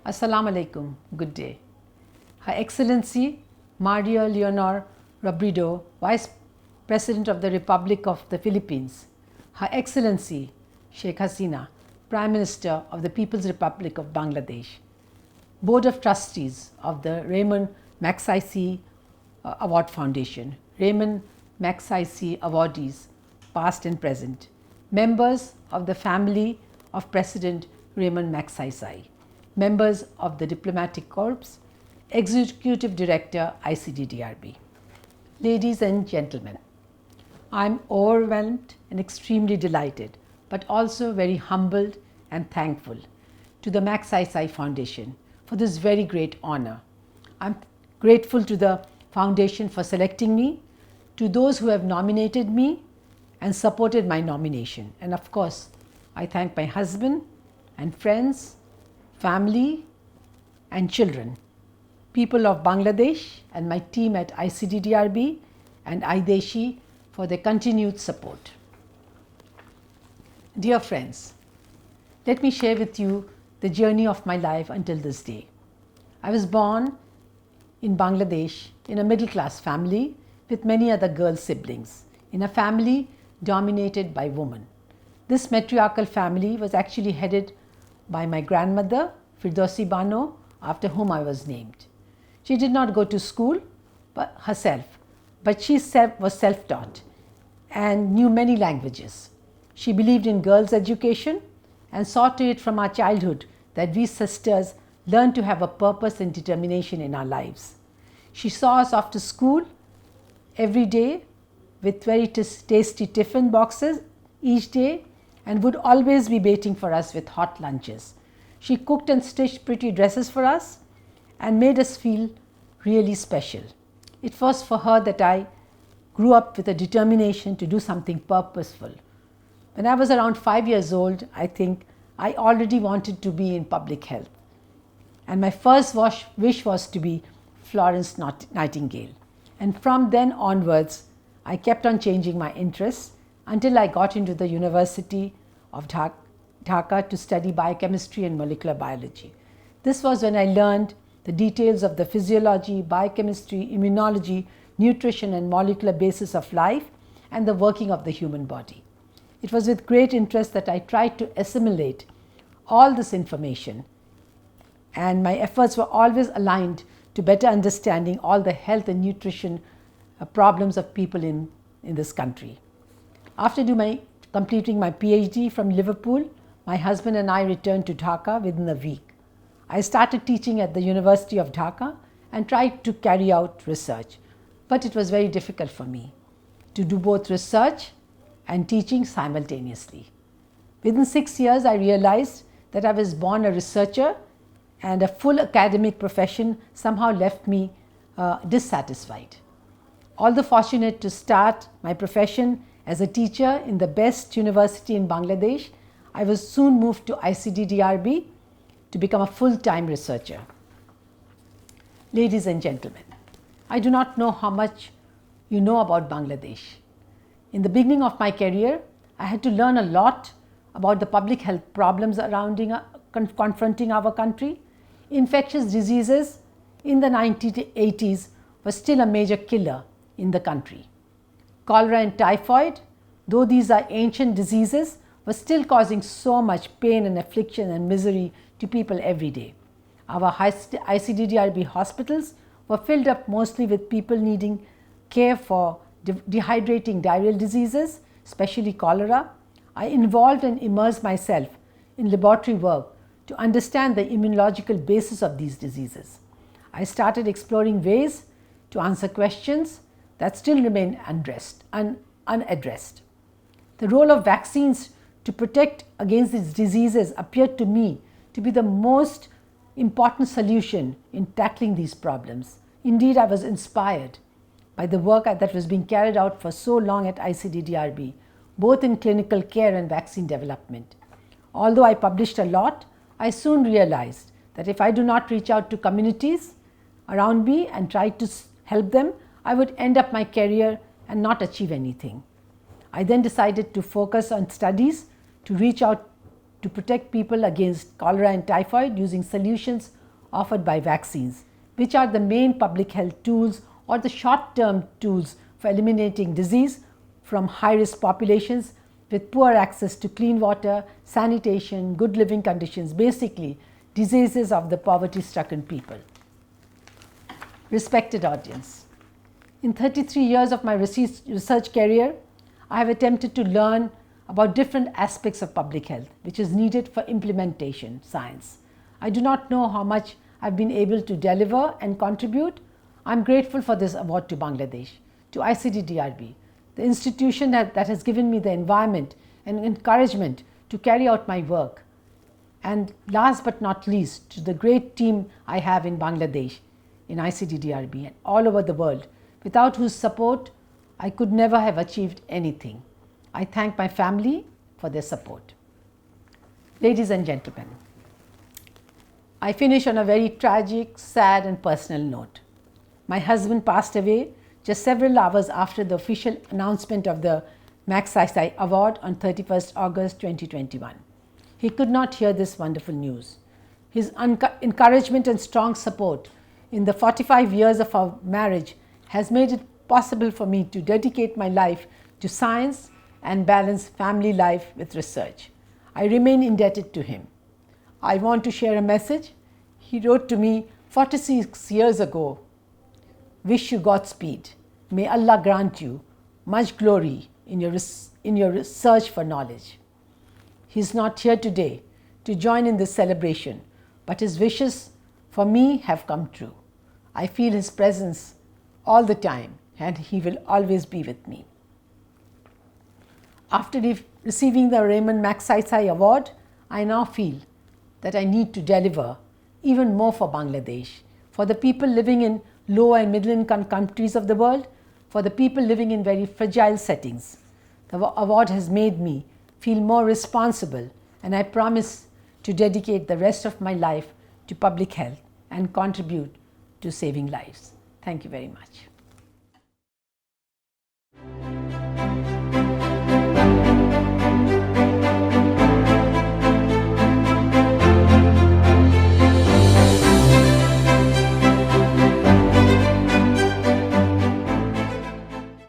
Assalamu alaikum, good day. Her Excellency Maria Leonor Robredo, Vice President of the Republic of the Philippines, Her Excellency Sheikh Hasina, Prime Minister of the People's Republic of Bangladesh, Board of Trustees of the Ramon Magsaysay Award Foundation, Ramon Magsaysay Awardees, past and present, members of the family of President Ramon Magsaysay, members of the Diplomatic Corps, Executive Director ICDDRB. Ladies and gentlemen, I am overwhelmed and extremely delighted, but also very humbled and thankful to the Magsaysay Foundation for this very great honor. I am grateful to the Foundation for selecting me, to those who have nominated me and supported my nomination, and of course, I thank my husband and friends, family and children, people of Bangladesh and my team at ICDDRB and IDESHI for their continued support. Dear friends, let me share with you the journey of my life until this day. I was born in Bangladesh in a middle-class family with many other girl siblings, in a family dominated by women. This matriarchal family was actually headed by my grandmother, FIRDAUSI Bano, after whom I was named. She did not go to school herself, but she was self-taught and knew many languages. She believed in girls' education and saw to it from our childhood that we sisters learn to have a purpose and determination in our lives. She saw us after school every day with very tasty tiffin boxes each day and would always be waiting for us with hot lunches. She cooked and stitched pretty dresses for us and made us feel really special. It was for her that I grew up with a determination to do something purposeful. When I was around 5 years old, I think I already wanted to be in public health. And my first wish was to be Florence Nightingale. And from then onwards, I kept on changing my interests until I got into the University of Dhaka to study biochemistry and molecular biology. This was when I learned the details of the physiology, biochemistry, immunology, nutrition and molecular basis of life and the working of the human body. It was with great interest that I tried to assimilate all this information, and my efforts were always aligned to better understanding all the health and nutrition problems of people in this country. After completing my PhD from Liverpool, my husband and I returned to Dhaka within a week. I started teaching at the University of Dhaka and tried to carry out research, but it was very difficult for me to do both research and teaching simultaneously. Within 6 years, I realized that I was born a researcher and a full academic profession somehow left me dissatisfied. Although fortunate to start my profession as a teacher in the best university in Bangladesh, I was soon moved to ICDDRB to become a full-time researcher. Ladies and gentlemen, I do not know how much you know about Bangladesh. In the beginning of my career, I had to learn a lot about the public health problems confronting our country. Infectious diseases in the 1980s were still a major killer in the country. Cholera and typhoid, though these are ancient diseases, were still causing so much pain and affliction and misery to people every day. Our ICDDRB hospitals were filled up mostly with people needing care for dehydrating diarrheal diseases, especially cholera. I involved and immersed myself in laboratory work to understand the immunological basis of these diseases. I started exploring ways to answer questions that still remain unaddressed. The role of vaccines to protect against these diseases appeared to me to be the most important solution in tackling these problems. Indeed, I was inspired by the work that was being carried out for so long at ICDDRB, both in clinical care and vaccine development. Although I published a lot, I soon realized that if I do not reach out to communities around me and try to help them, I would end up my career and not achieve anything. I then decided to focus on studies to reach out to protect people against cholera and typhoid using solutions offered by vaccines, which are the main public health tools or the short-term tools for eliminating disease from high-risk populations with poor access to clean water, sanitation, good living conditions, basically diseases of the poverty-stricken people. Respected audience, in 33 years of my research career, I have attempted to learn about different aspects of public health which is needed for implementation science. I do not know how much I've been able to deliver and contribute. I'm grateful for this award to Bangladesh, to ICDDRB, the institution that has given me the environment and encouragement to carry out my work. And last but not least, to the great team I have in Bangladesh, in ICDDRB and all over the world, without whose support I could never have achieved anything. I thank my family for their support. Ladies and gentlemen, I finish on a very tragic, sad and personal note. My husband passed away just several hours after the official announcement of the Magsaysay Award on 31st August 2021. He could not hear this wonderful news. His encouragement and strong support in the 45 years of our marriage has made it possible for me to dedicate my life to science and balance family life with research. I remain indebted to him. I want to share a message. He wrote to me 46 years ago. Wish you Godspeed. May Allah grant you much glory in your search for knowledge. He is not here today to join in this celebration, but his wishes for me have come true. I feel his presence all the time and he will always be with me. After receiving the Ramon Magsaysay Award, I now feel that I need to deliver even more for Bangladesh, for the people living in low and middle income countries of the world, for the people living in very fragile settings. The award has made me feel more responsible, and I promise to dedicate the rest of my life to public health and contribute to saving lives. Thank you very much.